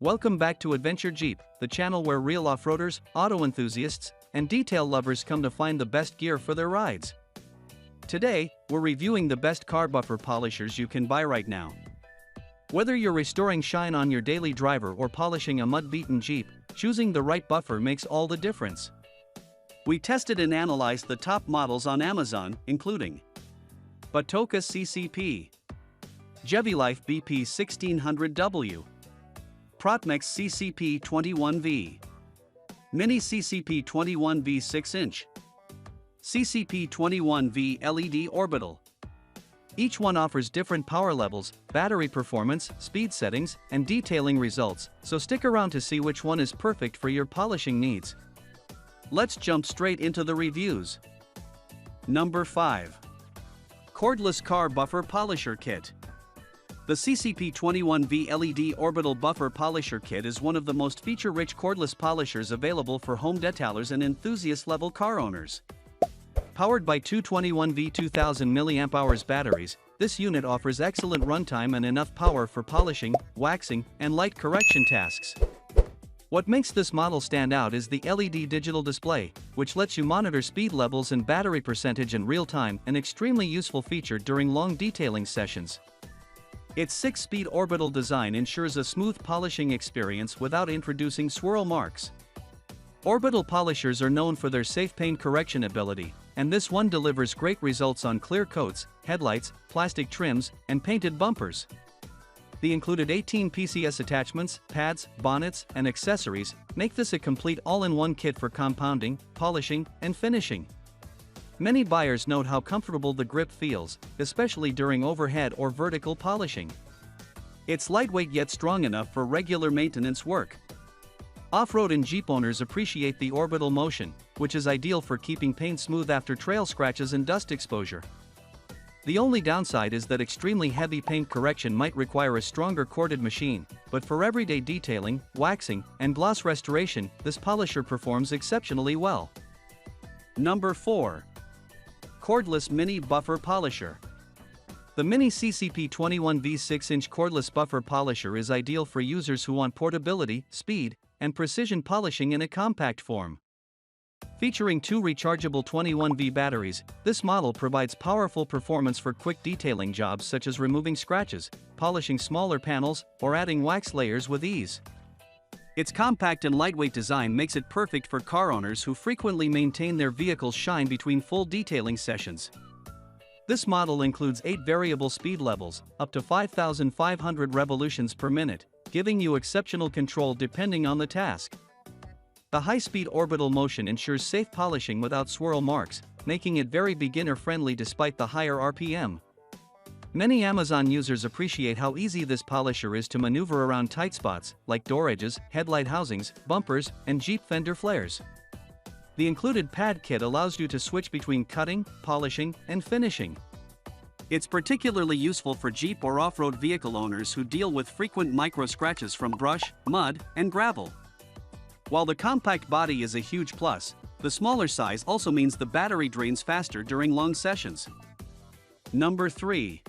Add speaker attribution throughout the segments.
Speaker 1: Welcome back to Adventure Jeep, the channel where real off-roaders, auto enthusiasts, and detail lovers come to find the best gear for their rides. Today, we're reviewing the best car buffer polishers you can buy right now. Whether you're restoring shine on your daily driver or polishing a mud-beaten Jeep, choosing the right buffer makes all the difference. We tested and analyzed the top models on Amazon, including BATOCA CCP, GEVEELIFE BP 1600W, Protmex CCP 21V, Mini CCP 21V 6-inch, CCP 21V LED Orbital. Each one offers different power levels, battery performance, speed settings, and detailing results, so stick around to see which one is perfect for your polishing needs. Let's jump straight into the reviews. Number 5. Cordless Car Buffer Polisher Kit. The CCP21V LED Orbital Buffer Polisher Kit is one of the most feature-rich cordless polishers available for home detailers and enthusiast-level car owners. Powered by two 21V 2000 mAh batteries, this unit offers excellent runtime and enough power for polishing, waxing, and light correction tasks. What makes this model stand out is the LED digital display, which lets you monitor speed levels and battery percentage in real time, an extremely useful feature during long detailing sessions. Its 6-speed orbital design ensures a smooth polishing experience without introducing swirl marks. Orbital polishers are known for their safe paint correction ability, and this one delivers great results on clear coats, headlights, plastic trims, and painted bumpers. The included 18 PCS attachments, pads, bonnets, and accessories make this a complete all-in-one kit for compounding, polishing, and finishing. Many buyers note how comfortable the grip feels, especially during overhead or vertical polishing. It's lightweight yet strong enough for regular maintenance work. Off-road and Jeep owners appreciate the orbital motion, which is ideal for keeping paint smooth after trail scratches and dust exposure. The only downside is that extremely heavy paint correction might require a stronger corded machine, but for everyday detailing, waxing, and gloss restoration, this polisher performs exceptionally well. Number 4. Cordless Mini Buffer Polisher. The Mini CCP 21V 6-inch cordless buffer polisher is ideal for users who want portability, speed, and precision polishing in a compact form. Featuring two rechargeable 21V batteries, this model provides powerful performance for quick detailing jobs such as removing scratches, polishing smaller panels, or adding wax layers with ease. Its compact and lightweight design makes it perfect for car owners who frequently maintain their vehicles shine between full detailing sessions. This model includes 8 variable speed levels, up to 5,500 revolutions per minute, giving you exceptional control depending on the task. The high-speed orbital motion ensures safe polishing without swirl marks, making it very beginner-friendly despite the higher RPM. Many Amazon users appreciate how easy this polisher is to maneuver around tight spots, like door edges, headlight housings, bumpers, and Jeep fender flares. The included pad kit allows you to switch between cutting, polishing, and finishing. It's particularly useful for Jeep or off-road vehicle owners who deal with frequent micro-scratches from brush, mud, and gravel. While the compact body is a huge plus, the smaller size also means the battery drains faster during long sessions. Number 3.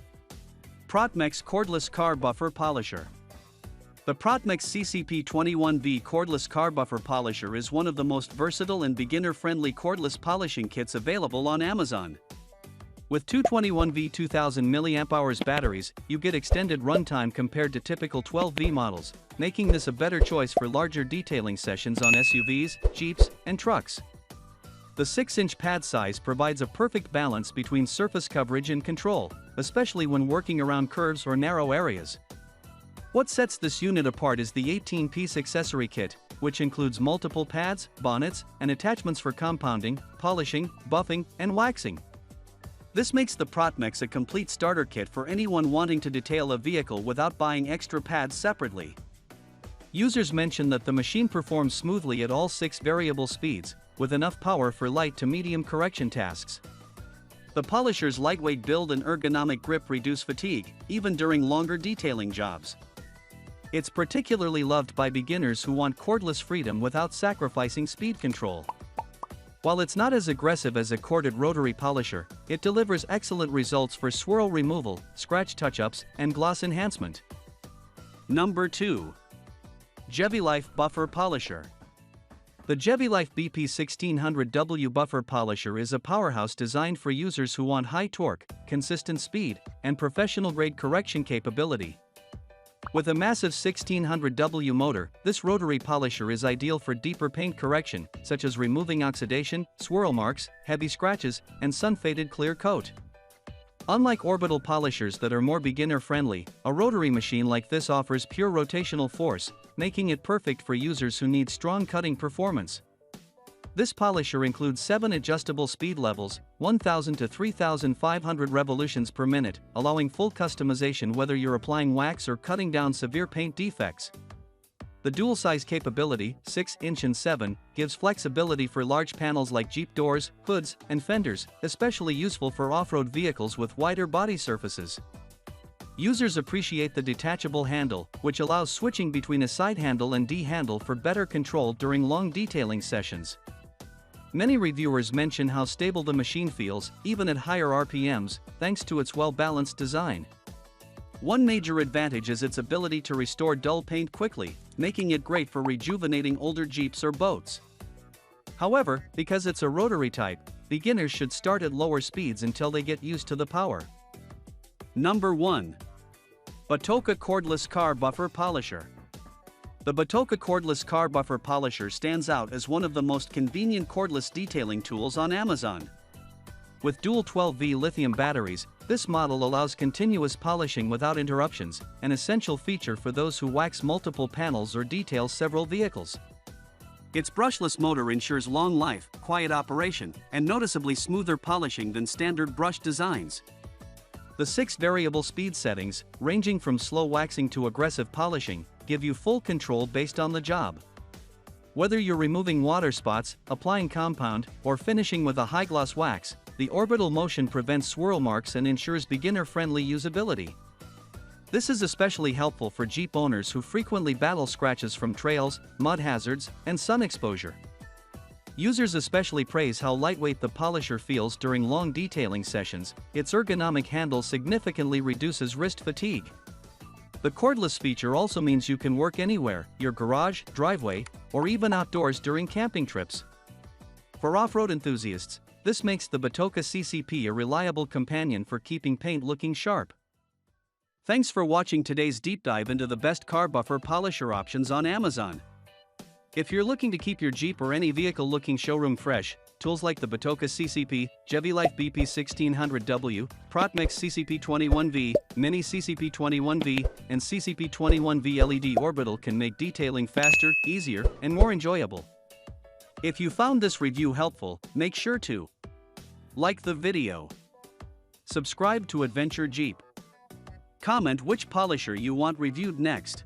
Speaker 1: Protmex Cordless Car Buffer Polisher. The Protmex CCP 21V Cordless Car Buffer Polisher is one of the most versatile and beginner-friendly cordless polishing kits available on Amazon. With two 21V 2000 mAh batteries, you get extended runtime compared to typical 12V models, making this a better choice for larger detailing sessions on SUVs, Jeeps, and trucks. The 6-inch pad size provides a perfect balance between surface coverage and control, especially when working around curves or narrow areas. What sets this unit apart is the 18-piece accessory kit, which includes multiple pads, bonnets, and attachments for compounding, polishing, buffing, and waxing. This makes the Protmex a complete starter kit for anyone wanting to detail a vehicle without buying extra pads separately. Users mention that the machine performs smoothly at all 6 variable speeds, with enough power for light to medium correction tasks. The polisher's lightweight build and ergonomic grip reduce fatigue, even during longer detailing jobs. It's particularly loved by beginners who want cordless freedom without sacrificing speed control. While it's not as aggressive as a corded rotary polisher, it delivers excellent results for swirl removal, scratch touch-ups, and gloss enhancement. Number 2. GEVEELIFE Buffer Polisher. The GEVEELIFE BP1600W Buffer Polisher is a powerhouse designed for users who want high torque, consistent speed, and professional-grade correction capability. With a massive 1600W motor, this rotary polisher is ideal for deeper paint correction, such as removing oxidation, swirl marks, heavy scratches, and sun-faded clear coat. Unlike orbital polishers that are more beginner-friendly, a rotary machine like this offers pure rotational force, making it perfect for users who need strong cutting performance. This polisher includes 7 adjustable speed levels, 1000 to 3500 revolutions per minute, allowing full customization whether you're applying wax or cutting down severe paint defects. The dual-size capability, 6" and 7", gives flexibility for large panels like Jeep doors, hoods, and fenders, especially useful for off-road vehicles with wider body surfaces. Users appreciate the detachable handle, which allows switching between a side handle and D handle for better control during long detailing sessions. Many reviewers mention how stable the machine feels, even at higher RPMs, thanks to its well-balanced design. One major advantage is its ability to restore dull paint quickly, making it great for rejuvenating older Jeeps or boats. However, because it's a rotary type, beginners should start at lower speeds until they get used to the power. Number 1. BATOCA Cordless Car Buffer Polisher. The BATOCA Cordless Car Buffer Polisher stands out as one of the most convenient cordless detailing tools on Amazon. With dual 12V lithium batteries, this model allows continuous polishing without interruptions, an essential feature for those who wax multiple panels or detail several vehicles. Its brushless motor ensures long life, quiet operation, and noticeably smoother polishing than standard brush designs. The 6 variable speed settings, ranging from slow waxing to aggressive polishing, give you full control based on the job. Whether you're removing water spots, applying compound, or finishing with a high-gloss wax, the orbital motion prevents swirl marks and ensures beginner-friendly usability. This is especially helpful for Jeep owners who frequently battle scratches from trails, mud hazards, and sun exposure. Users especially praise how lightweight the polisher feels during long detailing sessions. Its ergonomic handle significantly reduces wrist fatigue. The cordless feature also means you can work anywhere, your garage, driveway, or even outdoors during camping trips. For off-road enthusiasts, this makes the BATOCA CCP a reliable companion for keeping paint looking sharp. Thanks for watching today's deep dive into the best car buffer polisher options on Amazon. If you're looking to keep your Jeep or any vehicle looking showroom fresh, tools like the BATOCA CCP, GEVEELIFE BP1600W, Protmex CCP21V, Mini CCP21V, and CCP21V LED Orbital can make detailing faster, easier, and more enjoyable. If you found this review helpful, make sure to like the video, subscribe to Adventure Jeep, comment which polisher you want reviewed next.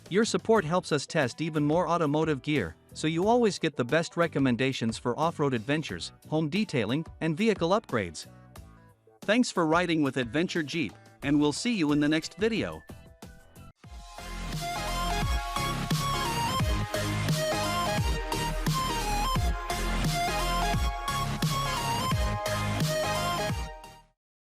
Speaker 1: Your support helps us test even more automotive gear, so you always get the best recommendations for off-road adventures, home detailing, and vehicle upgrades. Thanks for riding with Adventure Jeep, and we'll see you in the next video.